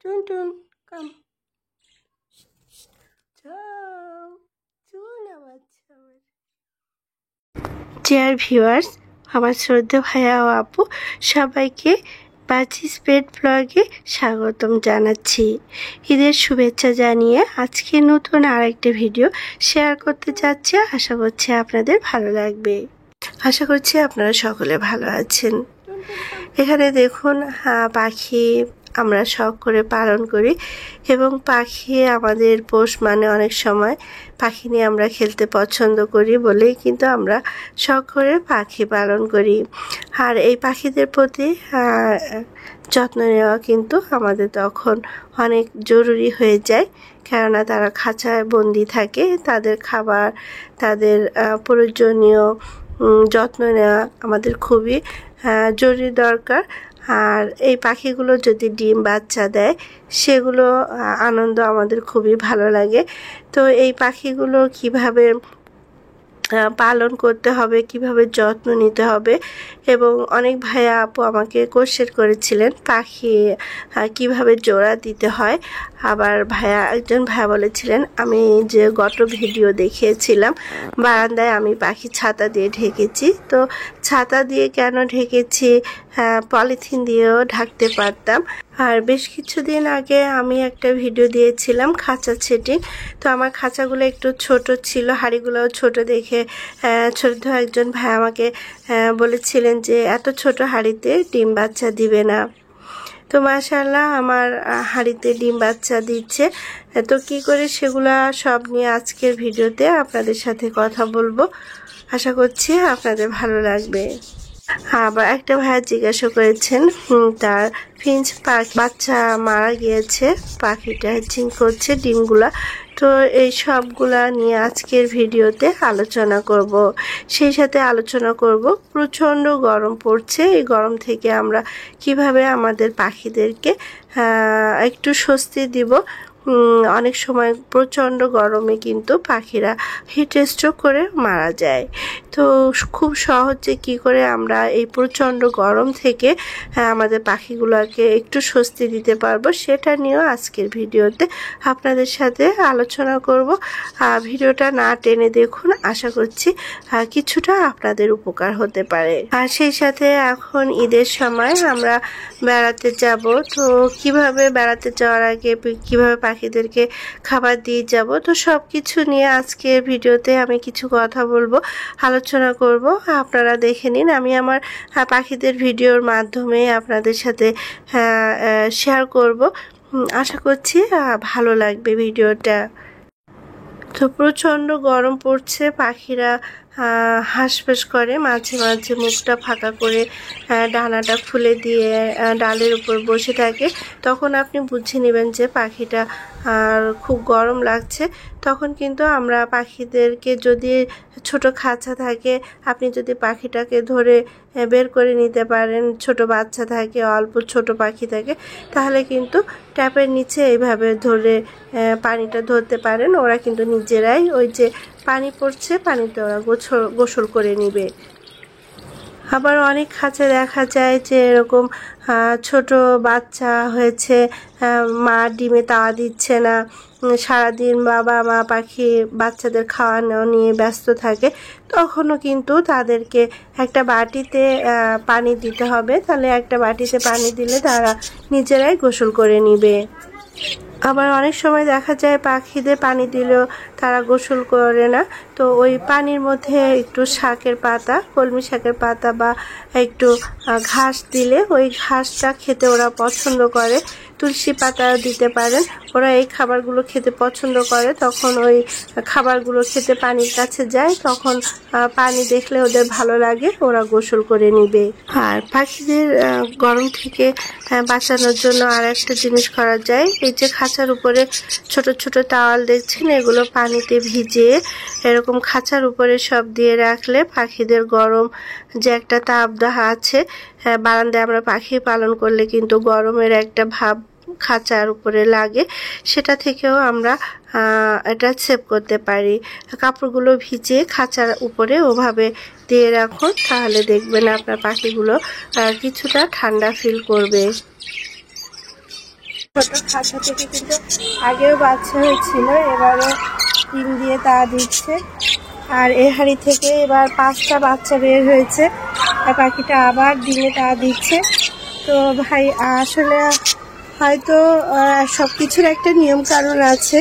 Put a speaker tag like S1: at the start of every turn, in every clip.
S1: টুনটুন কাম চুনা বাচ্চা আমার। ডিয়ার ভিউয়ার্স, আমার শ্রদ্ধা ভাইয়া ও আপু সবাইকে বাচিস পেট ব্লগে স্বাগতম জানাচ্ছি। ঈদের শুভেচ্ছা জানিয়ে আজকে নতুন আরেকটা ভিডিও শেয়ার করতে যাচ্ছি। আশা করছি আপনাদের ভালো লাগবে। আশা করছি আপনারা সকলে ভালো আছেন। এখানে দেখুন পাখি আমরা শখ করে পালন করি এবং পাখি আমাদের পোষ মানে অনেক সময় পাখি নিয়ে আমরা খেলতে পছন্দ করি বলেই কিন্তু আমরা শখ করে পাখি পালন করি। আর এই পাখিদের প্রতি যত্ন নেওয়া কিন্তু আমাদের তখন অনেক জরুরি হয়ে যায়, কেননা তারা খাঁচায় বন্দি থাকে। তাদের খাবার, তাদের প্রয়োজনীয় যত্ন নেওয়া আমাদের খুবই জরুরি দরকার। আর এই পাখিগুলো যদি ডিম বাচ্চা দেয় সেগুলো আনন্দ আমাদের খুবই ভালো লাগে। তো এই পাখিগুলো কিভাবে পালন করতে হবে, কিভাবে যত্ন নিতে হবে, এবং অনেক ভাইয়া আপু আমাকে কোশ্চেন করেছিলেন পাখি কিভাবে জোড়া দিতে হয়। আবার একজন ভাইয়া বলেছিলেন আমি যে গত ভিডিও দেখিয়েছিলাম বারান্দায় আমি পাখি ছাতা দিয়ে ঢেকেছি। তো ছাতা দিয়ে কেন ঢেকেছি, পলিথিন দিয়েও ঢাকতে পারতাম। আর বেশ কিছুদিন আগে আমি একটা ভিডিও দিয়েছিলাম খাঁচা সেটিং। তো আমার খাঁচাগুলো একটু ছোট ছিল, হাঁড়িগুলোও ছোট দেখে ছোট একজন ভাই আমাকে বলেছিলেন যে এত ছোট হাঁড়িতে ডিম বাচ্চা দিবে না। তো মাশাআল্লাহ আমার হাঁড়িতে ডিম বাচ্চা দিচ্ছে। তো কি করে সেগুলা সব নিয়ে আজকের ভিডিওতে আপনাদের সাথে কথা বলবো। আশা করছি আপনাদের ভালো লাগবে। আবার একটা ভাইয়া জিজ্ঞাসা করেছেন তার ফিঞ্চ বাচ্চা মারা গিয়েছে, পাখিটা হ্যাচিং করছে ডিমগুলা। তো এই সবগুলা নিয়ে আজকের ভিডিওতে আলোচনা করব। সেই সাথে আলোচনা করব প্রচণ্ড গরম পড়ছে, এই গরম থেকে আমরা কিভাবে আমাদের পাখিদেরকে একটু স্বস্তি দিব। অনেক সময় প্রচণ্ড গরমে কিন্তু পাখিরা হিট স্ট্রোক করে মারা যায়। তো খুব সহজে কি করে আমরা এই প্রচণ্ড গরম থেকে আমাদের পাখিগুলোকে একটু স্বস্তি দিতে পারবো সেটা নিয়েও আজকের ভিডিওতে আপনাদের সাথে আলোচনা করব। ভিডিওটা না টেনে দেখুন, আশা করছি কিছুটা আপনাদের উপকার হতে পারে। আর সেই সাথে এখন ঈদের সময় আমরা বেড়াতে যাব। তো কিভাবে বেড়াতে যাওয়ার আগে কিভাবে পাখিদেরকে খাবার দিয়ে যাব, তো সব কিছু নিয়ে আজকের ভিডিওতে আমি কিছু কথা বলবো, আলোচনা করব। আপনারা দেখে নিন। আমি আমার পাখিদের ভিডিওর মাধ্যমে আপনাদের সাথে শেয়ার করব। আশা করছি ভালো লাগবে ভিডিওটা। তো প্রচণ্ড গরম পড়ছে, পাখিরা হাঁসফাঁস করে, মাঝে মাঝে মুখটা ফাঁকা করে ডানাটা খুলে দিয়ে ডালের উপর বসে থাকে। তখন আপনি বুঝে নেবেন যে পাখিটা খুব গরম লাগছে। তখন কিন্তু আমরা পাখিদেরকে, যদি ছোট খাঁচা থাকে, আপনি যদি পাখিটাকে ধরে বের করে নিতে পারেন, ছোট বাচ্চা থাকে, অল্প ছোট পাখি থাকে, তাহলে কিন্তু ট্যাপের নিচে এইভাবে ধরে পানিটা ধরতে পারেন। ওরা কিন্তু নিজেরাই ওই যে পানি পড়ছে পানিতে ওরা গোসল করে নিবে। আবার অনেক খাঁচা দেখা যায় যে এরকম ছোট বাচ্চা হয়েছে, মা ডিমে তাওয়া দিচ্ছে না, সারাদিন বাবা মা পাখি বাচ্চাদের খাওয়ানো নিয়ে ব্যস্ত থাকে। তখনও কিন্তু তাদেরকে একটা বাটিতে পানি দিতে হবে, তাহলে একটা বাটিতে পানি দিলে তারা নিজেরাই গোসল করে নিবে। আবার অনেক সময় দেখা যায় পাখিদের পানি দিলেও তারা গোসল করে না। তো ওই পানির মধ্যে একটু শাকের পাতা, কলমি শাকের পাতা বা একটু ঘাস দিলে ওই ঘাসটা খেতে ওরা পছন্দ করে। তুলসী পাতা দিতে পারেন, ওরা এই খাবারগুলো খেতে পছন্দ করে। তখন ওই খাবারগুলো খেতে পানির কাছে যায়, তখন পানি দেখলে ওদের ভালো লাগে, ওরা গোসল করে নিবে। আর পাখিদের গরম থেকে বাঁচানোর জন্য আর একটা জিনিস করা যায়, এই যে খাঁচার উপরে ছোট ছোট টাওয়াল দেখছেন, এগুলো পানিতে ভিজিয়ে এরকম খাঁচার উপরে সব দিয়ে রাখলে পাখিদের গরম যে একটা তাপদাহ আছে, বারান্দায় আমরা পাখি পালন করলে কিন্তু গরমের একটা ভাব খাঁচার উপরে লাগে, সেটা থেকেও আমরা এটা সেভ করতে পারি। কাপড়গুলো ভিজিয়ে খাঁচার উপরে ওভাবে দিয়ে রাখুন, তাহলে দেখবেন আপনার পাখিগুলো কিছুটা ঠান্ডা ফিল করবে। ছোট খাঁচা থেকে কিন্তু আগেও বাচ্চা হয়েছিল, এবারও ডিম দিয়ে তা দিচ্ছে। আর এই হাঁড়ি থেকে এবার 5টা বাচ্চা বের হয়েছে, আর পাখিটা আবার ডিমে তা দিচ্ছে। তো ভাই আসলে হয়তো সব কিছুর একটা নিয়ম কানুন আছে।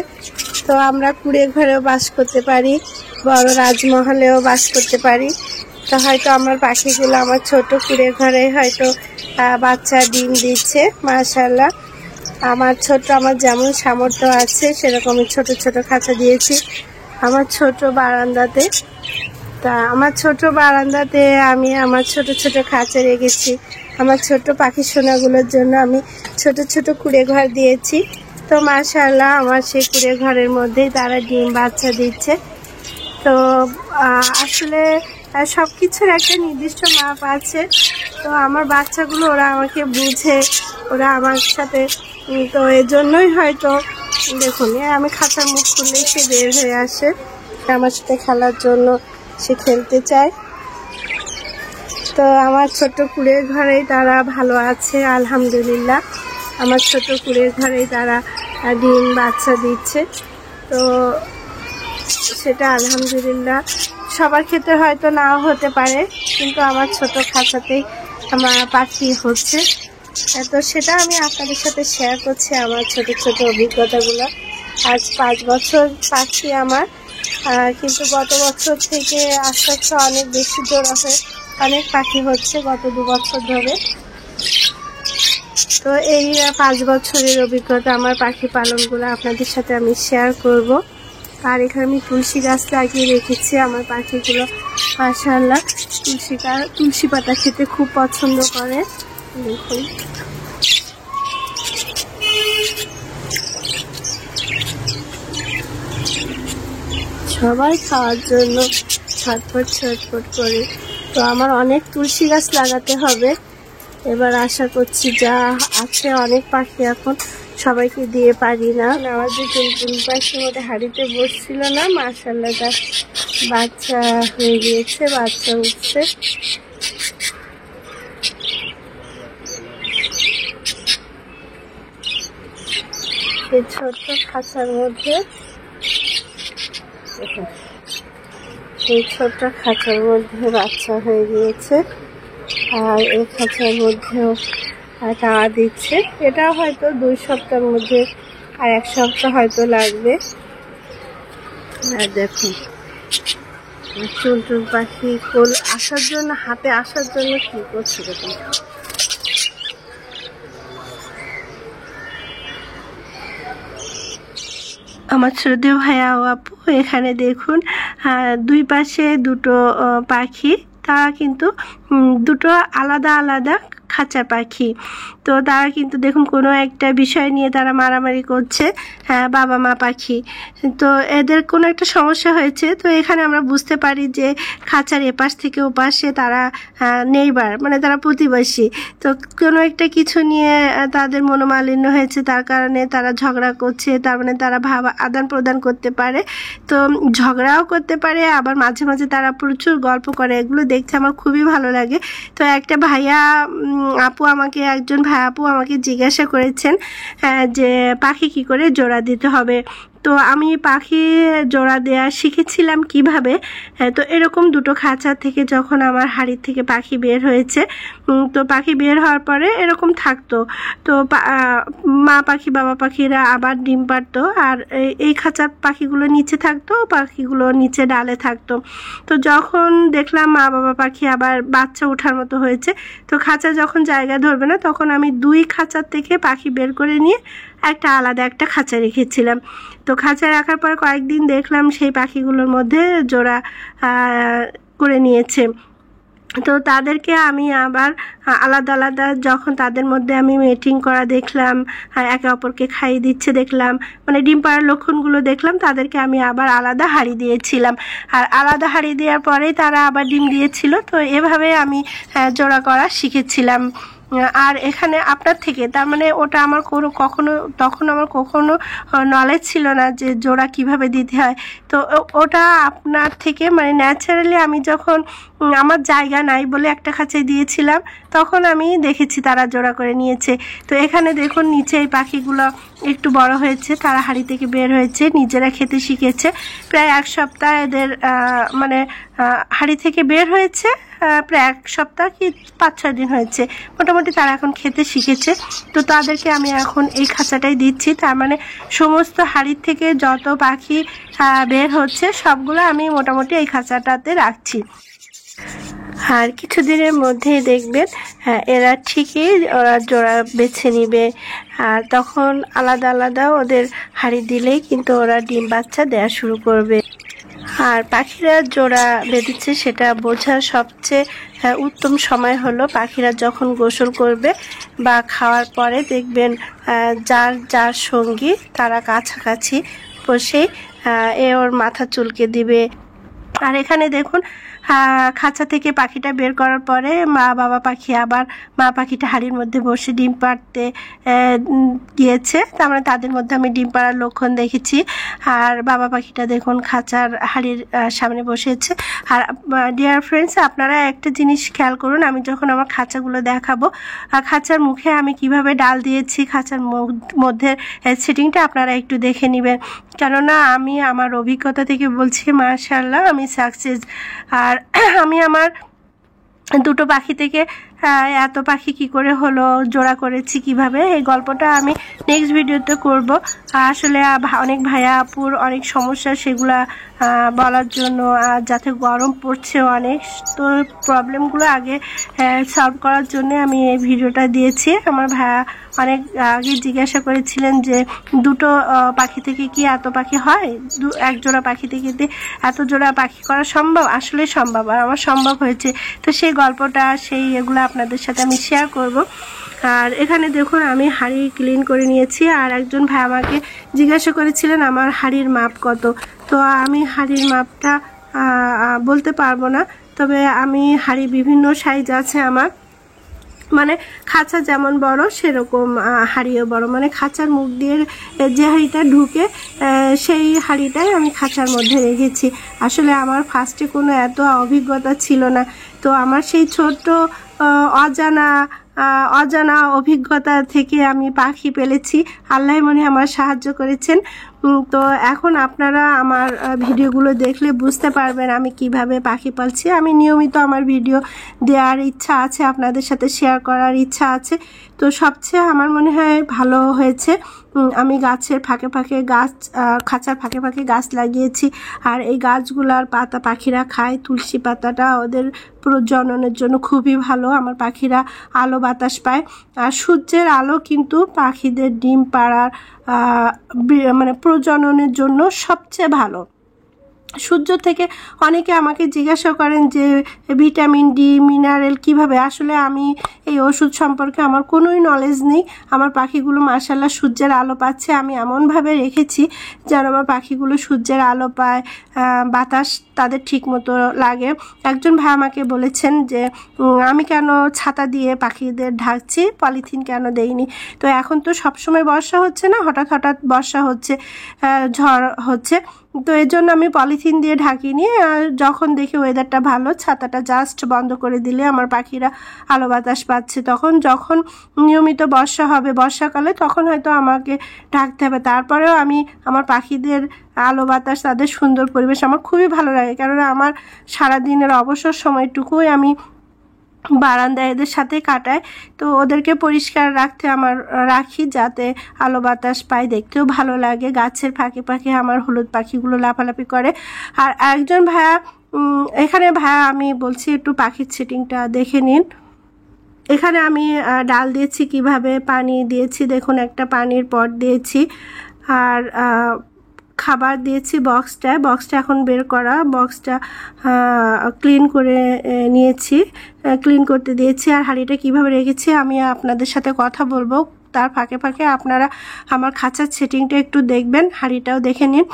S1: তো আমরা কুঁড়ে ঘরেও বাস করতে পারি, বড় রাজমহলেও বাস করতে পারি। তো হয়তো আমার পাখিগুলো আমার ছোট কুঁড়ে ঘরে হয়তো বাচ্চা ডিম দিচ্ছে। মাশাআল্লাহ, আমার যেমন সামর্থ্য আছে সেরকমই ছোট ছোট খাঁচা দিয়েছি আমার ছোট বারান্দাতে। তা আমার ছোট বারান্দাতে আমি আমার ছোট ছোট খাঁচা রেখেছি। আমার ছোট পাখি সোনাগুলোর জন্য আমি ছোট ছোট কুঁড়ে ঘর দিয়েছি। তো মাশাআল্লাহ, আমার সেই কুঁড়ে ঘরের মধ্যেই তারা ডিম বাচ্চা দিচ্ছে। তো আসলে সব কিছুর একটা নির্দিষ্ট মাপ আছে। তো আমার বাচ্চাগুলো ওরা আমাকে বুঝে, ওরা আমার সাথে, তো এজন্যই হয়তো দেখুন আমি খাঁচার মুখ খুললেই সে বের হয়ে আসে, আমার সাথে খেলার জন্য সে খেলতে চায়। তো আমার ছোট কুঁড়ের ঘরেই তারা ভালো আছে আলহামদুলিল্লাহ। আমার ছোট কুঁড়ের ঘরেই তারা ডিম বাচ্চা দিচ্ছে। তো সেটা আলহামদুলিল্লাহ সবার ক্ষেত্রে হয়তো নাও হতে পারে, কিন্তু আমার ছোট খাঁচাতেই আমার পাখি হচ্ছে। তো সেটা আমি আপনাদের সাথে শেয়ার করছি, আমার ছোট ছোট অভিজ্ঞতাগুলো। আজ 5 বছর পাখি আমার, কিন্তু গত বছর থেকে আস্তে আস্তে অনেক বেশি জোড়া হয়ে অনেক পাখি হচ্ছে গত 2 বছর ধরে। তো এই 5 বছরের অভিজ্ঞতা আমার পাখি পালনগুলো আপনাদের সাথে আমি শেয়ার করব। আর এখানে আমি তুলসী গাছ লাগিয়ে রেখেছি। আমার পাখিগুলো মাশাআল্লাহ তুলসী পাতা খেতে খুব পছন্দ করে। দেখুন সবাই খাওয়ার জন্য ছটফট করে। তো আমার অনেক তুলসী গাছ লাগাতে হবে। এবার আশা করছি যা আছে অনেক পাখি এখন সবাইকে দিয়ে পারি না। আমার যে টুনটুন পাখির মধ্যে হাঁড়িতে বসছিল না, মাশাআল্লাহ তার বাচ্চা হয়ে গিয়েছে, বাচ্চা উঠছে। এই ছোট্ট খাঁচার মধ্যে বাচ্চা হয়ে গিয়েছে। আর এই খাঁচার মধ্যেও টাকা দিচ্ছে। এটা হয়তো 2 সপ্তাহের মধ্যে, আর 1 সপ্তাহ হয়তো লাগবে। আর দেখুন টুনটুন পাখি কোল আসার জন্য, হাতে আসার জন্য কি করছে দেখুন। আমার ছোট ভাইয়া ও আপু এখানে দেখুন 2 পাশে 2টো পাখি, তারা কিন্তু 2টো আলাদা আলাদা খাঁচা পাখি। তো তারা কিন্তু দেখুন কোনো একটা বিষয় নিয়ে তারা মারামারি করছে, বাবা মা পাখি। তো এদের কোনো একটা সমস্যা হয়েছে। তো এখানে আমরা বুঝতে পারি যে খাঁচার এপাশ থেকে ওপাশে তারা নেইবার, মানে তারা প্রতিবেশী। তো কোনো একটা কিছু নিয়ে তাদের মনোমালিন্য হয়েছে, তার কারণে তারা ঝগড়া করছে। তার মানে তারা ভাব আদান প্রদান করতে পারে, তো ঝগড়াও করতে পারে, আবার মাঝে মাঝে তারা প্রচুর গল্প করে। এগুলো দেখতে আমার খুবই ভালো লাগে। তো একটা একজন ভাই আপু আমাকে জিজ্ঞাসা করেছেন যে পাখি কি করে জোড়া দিতে হবে। তো আমি পাখি জোড়া দেওয়া শিখেছিলাম কিভাবে। তো এরকম 2টো খাঁচা থেকে যখন আমার হাড়ির থেকে পাখি বের হয়েছে, তো পাখি বের হওয়ার পরে এরকম থাকতো। তো মা পাখি বাবা পাখিরা আবার ডিম পারতো, আর এই খাঁচার পাখিগুলো নিচে থাকতো, পাখিগুলো নিচে ডালে থাকতো। তো যখন দেখলাম মা বাবা পাখি আবার বাচ্চা ওঠার মতো হয়েছে, তো খাঁচা যখন জায়গা ধরবে না, তখন আমি 2 খাঁচার থেকে পাখি বের করে নিয়ে আলাদা একটা খাঁচা রেখেছিলাম। তো খাঁচা রাখার পর কয়েকদিন দেখলাম সেই পাখিগুলোর মধ্যে জোড়া করে নিয়েছে। তো তাদেরকে আমি আবার আলাদা আলাদা, যখন তাদের মধ্যে আমি মেটিং করা দেখলাম, একে অপরকে খাইয়ে দিচ্ছে দেখলাম, মানে ডিম পাড়ার লক্ষণগুলো দেখলাম, তাদেরকে আমি আবার আলাদা হাঁড়ি দিয়েছিলাম। আর আলাদা হাঁড়ি দেওয়ার পরেই তারা আবার ডিম দিয়েছিল। তো এভাবে আমি জোড়া করা শিখেছিলাম। আর এখানে আপনার থেকে, তার মানে ওটা আমার তখন আমার কখনো নলেজ ছিল না যে জোড়া কিভাবে দিতে হয়। তো ওটা আপনার থেকে, মানে ন্যাচারালি আমি যখন আমার জায়গা নাই বলে একটা খাঁচায় দিয়েছিলাম, তখন আমি দেখেছি তারা জোড়া করে নিয়েছে। তো এখানে দেখুন নিচে এই পাখিগুলো একটু বড় হয়েছে, তারা হাঁড়ি থেকে বের হয়েছে, নিজেরা খেতে শিখেছে। প্রায় 1 সপ্তাহ এদের মানে হাঁড়ি থেকে বের হয়েছে, প্রায় 1 সপ্তাহ কি 5-6 দিন হয়েছে। মোটামুটি তারা এখন খেতে শিখেছে। তো তাদেরকে আমি এখন এই খাঁচাটাই দিচ্ছি। তার মানে সমস্ত হাঁড়ির থেকে যত পাখি বের হচ্ছে সবগুলো আমি মোটামুটি এই খাঁচাটাতে রাখছি। আর কিছুদিনের মধ্যেই দেখবেন এরা ঠিকই ওরা জোড়া বেছে নিবে। আর তখন আলাদা আলাদা ওদের হাঁড়ি দিলেই কিন্তু ওরা ডিম বাচ্চা দেওয়া শুরু করবে। আর পাখিরা জোড়া বেঁধেছে সেটা বোঝার সবচেয়ে উত্তম সময় হলো পাখিরা যখন গোসল করবে বা খাওয়ার পরে দেখবেন যার যার সঙ্গী তারা কাছাকাছি বসে ওর মাথা চুলকে দিবে। আর এখানে দেখুন খাঁচা থেকে পাখিটা বের করার পরে বাবা পাখি আবার মা পাখিটা হাঁড়ির মধ্যে বসে ডিম পাড়তে গিয়েছে। তার মানে তাদের মধ্যে আমি ডিম পাড়ার লক্ষণ দেখেছি। আর বাবা পাখিটা দেখুন খাঁচার হাঁড়ির সামনে বসেছে। আর ডিয়ার ফ্রেন্ডস, আপনারা একটা জিনিস খেয়াল করুন, আমি যখন আমার খাঁচাগুলো দেখাবো খাঁচার মুখে আমি কিভাবে ডাল দিয়েছি, খাঁচার মধ্যে সেটিংটা আপনারা একটু দেখে নেবেন। কেননা আমি আমার অভিজ্ঞতা থেকে বলছি মাশাআল্লাহ আমি সাকসেস। আর আমি আমার দুটো পাখি থেকে এত পাখি কি করে হলো, জোড়া করেছি কিভাবে, এই গল্পটা আমি নেক্সট ভিডিওতে করব। আসলে অনেক ভাইয়া আপুর অনেক সমস্যা, সেগুলা বলার জন্য, আর যাতে গরম পড়ছে অনেক, তো প্রবলেমগুলো আগে সলভ করার জন্য আমি এই ভিডিওটা দিয়েছি। আমার ভাইয়া অনেক আগে জিজ্ঞাসা করেছিলেন যে দুটো পাখি থেকে কি এত পাখি হয়, এক জোড়া পাখি থেকে এত জোড়া পাখি করা সম্ভব? আসলে সম্ভব, আর আমার সম্ভব হয়েছে। তো সেই গল্পটা এগুলো আপনাদের সাথে আমি শেয়ার করব। আর এখানে দেখুন আমি হাঁড়ি ক্লিন করে নিয়েছি। আর একজন ভাই আমাকে জিজ্ঞাসা করেছিলেন আমার হাঁড়ির মাপ কত। তো আমি হাঁড়ির মাপটা বলতে পারবো না, তবে আমি হাঁড়ি বিভিন্ন সাইজ আছে আমার, মানে খাঁচা যেমন বড় সেরকম হাঁড়িও বড়। মানে খাঁচার মুখ দিয়ে যে হাঁড়িটা ঢুকে সেই হাঁড়িটাই আমি খাঁচার মধ্যে রেখেছি। আসলে আমার ফার্স্টে কোনো এত অভিজ্ঞতা ছিল না, তো আমার সেই ছোট্ট অজানা অভিজ্ঞতা থেকে আমি পাখি পেলেছি। আল্লাহ মনে আমার সাহায্য করেছেন। তো এখন আপনারা আমার ভিডিওগুলো দেখলে বুঝতে পারবেন আমি কিভাবে পাখি পালছি। আমি নিয়মিত আমার ভিডিও দেওয়ার ইচ্ছা আছে, আপনাদের সাথে শেয়ার করার ইচ্ছা আছে। তো সবচেয়ে আমার মনে হয় ভালো হয়েছে আমি গাছের ফাঁকে ফাঁকে খাঁচার ফাঁকে ফাঁকে গাছ লাগিয়েছি। আর এই গাছগুলার পাতা পাখিরা খায়, তুলসী পাতাটা ওদের প্রজননের জন্য খুবই ভালো। আমার পাখিরা আলো বাতাস পায়। আর সূর্যের আলো কিন্তু পাখিদের ডিম পাড়ার মানে প্রজননের জন্য সবচেয়ে ভালো। সূর্য থেকে অনেকে আমাকে জিজ্ঞাসা করেন যে ভিটামিন ডি মিনারেল কিভাবে, আসলে আমি এই ওষুধ সম্পর্কে আমার কোনোই নলেজ নেই। আমার পাখিগুলো মাশাআল্লাহ সূর্যের আলো পাচ্ছে, আমি এমনভাবে রেখেছি যেন আমার পাখিগুলো সূর্যের আলো পায়, বাতাস তাদের ঠিক মতো লাগে। একজন ভাই আমাকে বলেছেন যে আমি কেন ছাতা দিয়ে পাখিদের ঢাকছি, পলিথিন কেন দেইনি। তো এখন তো সবসময় বর্ষা হচ্ছে না, হঠাৎ হঠাৎ বর্ষা হচ্ছে, ঝড় হচ্ছে, তো এর জন্য আমি পলিথিন দিয়ে ঢাকিনি। যখন দেখি ওয়েদারটা ভালো, ছাতাটা জাস্ট বন্ধ করে দিলে আমার পাখিরা আলো বাতাস পাচ্ছে। যখন নিয়মিত বর্ষা হবে বর্ষাকালে তখন হয়তো আমাকে ঢাকতে হবে। তারপরেও আমি আমার পাখিদের আলো বাতাস, তাদের সুন্দর পরিবেশ আমার খুবই ভালো লাগে। কেননা আমার সারাদিনের অবসর সময়টুকুই আমি বারান্দায় এদের সাথে কাটাই। তো ওদেরকে পরিষ্কার রাখি যাতে আলো বাতাস পায়, দেখতেও ভালো লাগে। গাছের ফাঁকে ফাঁকে আমার হলুদ পাখিগুলো লাফালাফি করে। আর একজন ভাইয়া এখানে আমি বলছি একটু পাখির সেটিংটা দেখে নিন। এখানে আমি ডাল দিয়েছি, কিভাবে পানি দিয়েছি দেখুন, একটা পানির পট দিয়েছি। আর খাবার দিয়েছি বক্সটা এখন বের করা, বক্সটা ক্লিন করে নিয়েছি, ক্লিন করতে দিয়েছি। আর হাঁড়িটা কিভাবে রেখেছি আমি আপনাদের সাথে কথা বলবো, তার ফাঁকে ফাঁকে আপনারা আমার খাঁচার সেটিংটা একটু দেখবেন, হাঁড়িটাও দেখে নিন।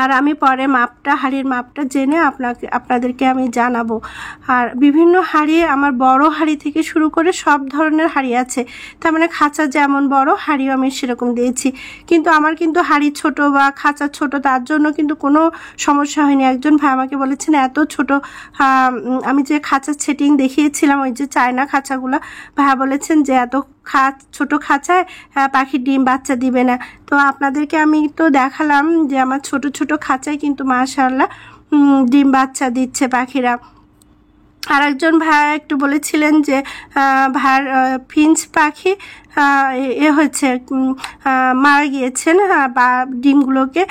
S1: আর আমি পরে হাঁড়ির মাপটা জেনে আপনাদেরকে আমি জানাবো। আর বিভিন্ন হাঁড়ি, আমার বড় হাঁড়ি থেকে শুরু করে সব ধরনের হাঁড়ি আছে, তার মানে খাঁচা যেমন বড় হাঁড়িও আমি সেরকম দিয়েছি। কিন্তু আমার কিন্তু হাঁড়ি ছোট বা খাঁচা ছোট, তার জন্য কিন্তু কোনো সমস্যা হয়নি। একজন ভাই আমাকে বলেছেন এত ছোট, আমি যে খাঁচার সেটিং দেখিয়েছিলাম ওই যে চায়না খাঁচাগুলো, ভাইয়া বলেছেন যে এত ছোট খাঁচায় পাখির ডিম বাচ্চা দিবে না। তো আপনাদেরকে আমি তো দেখালাম যে আমার ছোট ছোট খাঁচায় কিন্তু মাশাআল্লাহ ডিম বাচ্চা দিচ্ছে পাখিরা। আর একজন ভাইয়া একটু বলেছিলেন যে ভাইয়ার ফিঞ্চ পাখি হচ্ছে মারা গিয়েছেন বা ডিমগুলোকে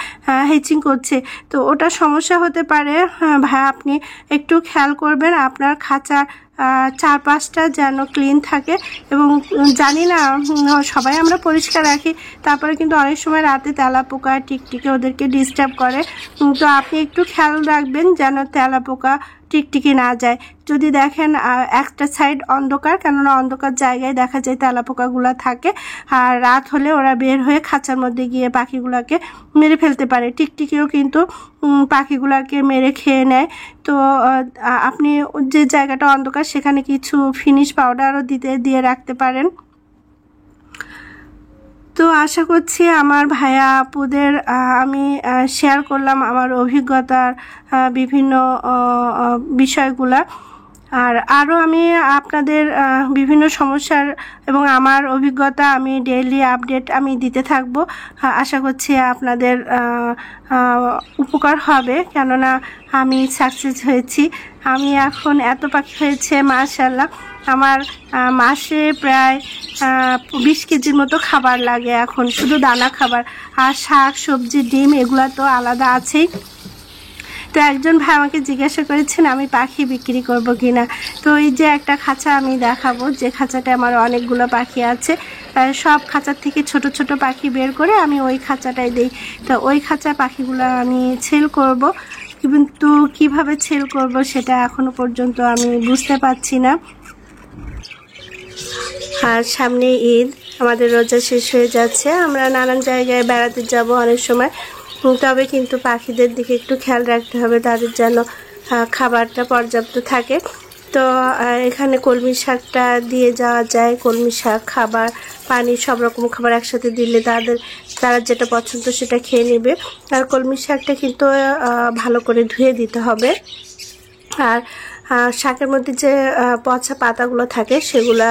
S1: হ্যাচিং করছে, তো ওটা সমস্যা হতে পারে। ভাইয়া আপনি একটু খেয়াল করবেন আপনার খাঁচা চারপাশটা যেন ক্লিন থাকে। এবং জানি না সবাই আমরা পরিষ্কার রাখি, তারপরে কিন্তু অনেক সময় রাতে তেলাপোকা টিকটিকি ওদেরকে ডিস্টার্ব করে। তো আপনি একটু খেয়াল রাখবেন যেন তেলাপোকা টিকটিকি না যায়। যদি দেখেন একটা সাইড অন্ধকার, কেননা অন্ধকার জায়গায় দেখা যায় তেলাপোকাগুলো থাকে, আর রাত হলে ওরা বের হয়ে খাঁচার মধ্যে গিয়ে পাখিগুলোকে মেরে ফেলতে পারে। টিকটিকিও কিন্তু পাখিগুলোকে মেরে খেয়ে নেয়। তো আপনি যে জায়গাটা অন্ধকার সেখানে কিছু ফিনিশ পাউডারও দিয়ে রাখতে পারেন। তো আশা করছি আমার ভাইয়া আপুদের আমি শেয়ার করলাম আমার অভিজ্ঞতার বিভিন্ন বিষয়গুলা। আর আরও আমি আপনাদের বিভিন্ন সমস্যার এবং আমার অভিজ্ঞতা আমি ডেইলি আপডেট আমি দিতে থাকব। আশা করছি আপনাদের উপকার হবে, কেননা আমি সাকসেস হয়েছি। আমি এখন এত পাখি হয়েছে মাশাআল্লাহ, আমার মাসে প্রায় 20 কেজির মতো খাবার লাগে এখন, শুধু দানা খাবার। আর শাক সবজি ডিম এগুলো তো আলাদা আছেই। তো একজন ভাই আমাকে জিজ্ঞাসা করেছেন আমি পাখি বিক্রি করব কিনা। তো এই যে একটা খাঁচা আমি দেখাবো, যে খাঁচাটা আমার অনেকগুলো পাখি আছে, সব খাঁচার থেকে ছোট ছোট পাখি বের করে আমি ওই খাঁচাটাই দিই। তো ওই খাঁচা পাখিগুলো আমি সেল করব, কিন্তু কিভাবে সেল করব সেটা এখনো পর্যন্ত আমি বুঝতে পারছি না। আর সামনে ঈদ, আমাদের রোজা শেষ হয়ে যাচ্ছে, আমরা নানান জায়গায় বেড়াতে যাব অনেক সময়। তবে কিন্তু পাখিদের দিকে একটু খেয়াল রাখতে হবে, তাদের যেন খাবারটা পর্যাপ্ত থাকে। তো এখানে কলমি শাকটা দিয়ে যাওয়া যায়, কলমি শাক খাবার পানি সব রকম খাবার একসাথে দিলে তারা যেটা পছন্দ সেটা খেয়ে নেবে। আর কলমি শাকটা কিন্তু ভালো করে ধুয়ে দিতে হবে। আর শাকের মধ্যে যে পচা পাতাগুলো থাকে সেগুলা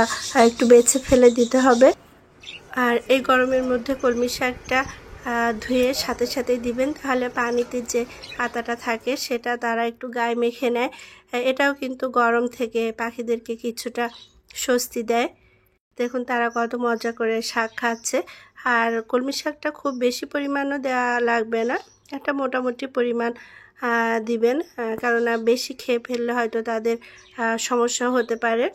S1: একটু বেছে ফেলে দিতে হবে। আর এই গরমের মধ্যে কলমি শাকটা ধুয়ে সাথে সাথে দিবেন, তাহলে পানিতে যে পাতাটা থাকে সেটা তারা একটু গায়ে মেখে নেয়। এটাও কিন্তু গরম থেকে পাখিদেরকে কিছুটা স্বস্তি দেয়। দেখুন তারা কত মজা করে শাক খাচ্ছে। আর কলমি শাকটা খুব বেশি পরিমাণও দেওয়া লাগবে না, একটা মোটামুটি পরিমাণ দিবেন, কেননা বেশি খেয়ে ফেললে হয়তো তাদের সমস্যা হতে পারে।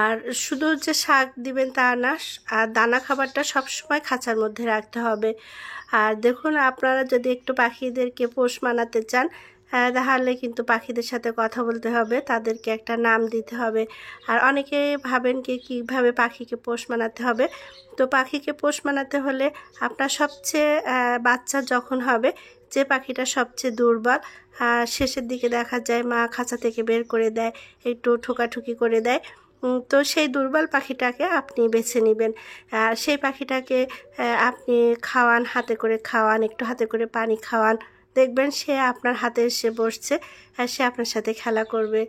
S1: আর শুধু যে শাক দিবেন তা না, আর দানা খাবারটা সবসময় খাঁচার মধ্যে রাখতে হবে। আর দেখুন আপনারা যদি একটু পাখিদেরকে পোষ মানাতে চান, তাহলে কিন্তু পাখিদের সাথে কথা বলতে হবে, তাদেরকে একটা নাম দিতে হবে। আর অনেকে ভাবেন কীভাবে পাখিকে পোষ মানাতে হবে। তো পাখিকে পোষ মানাতে হলে আপনার সবচেয়ে বাচ্চা যখন হবে, যে পাখিটা সবচেয়ে দুর্বল, শেষের দিকে দেখা যায় মা খাঁচা থেকে বের করে দেয়, একটু ঠোকাঠুকি করে দেয়, তো সেই দুর্বল পাখিটাকে আপনি বেছে নেবেন। আর সেই পাখিটাকে আপনি খাওয়ান, হাতে করে খাওয়ান, একটু হাতে করে পানি খাওয়ান, দেখবেন সে আপনার হাতে এসে বসছে, আর সে আপনার সাথে খেলা করবে।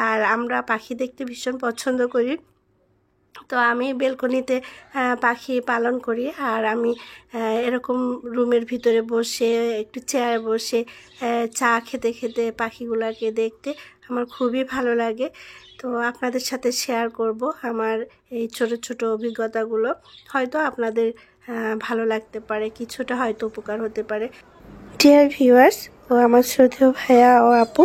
S1: আর আমরা পাখি দেখতে ভীষণ পছন্দ করি, তো আমি বেলকনিতে পাখি পালন করি। আর আমি এরকম রুমের ভিতরে বসে একটু চেয়ারে বসে চা খেতে খেতে পাখিগুলোকে দেখতে আমার খুবই ভালো লাগে। তো আপনাদের সাথে শেয়ার করব আমার এই ছোট ছোট অভিজ্ঞতাগুলো, হয়তো আপনাদের ভালো লাগতে পারে, কিছুটা হয়তো উপকার হতে পারে। ডিয়ার ভিউয়ার্স ও আমার শ্রদ্ধেয় ভাইয়া ও আপু,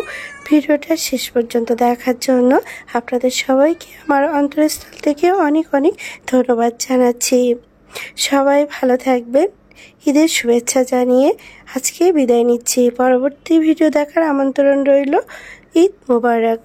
S1: ভিডিওটা শেষ পর্যন্ত দেখার জন্য আপনাদের সবাইকে আমার অন্তরস্থল থেকে অনেক অনেক ধন্যবাদ জানাচ্ছি। সবাই ভালো থাকবেন, ঈদের শুভেচ্ছা জানিয়ে আজকে বিদায় নিচ্ছি। পরবর্তী ভিডিও দেখার আমন্ত্রণ রইল। ঈদ মোবারক।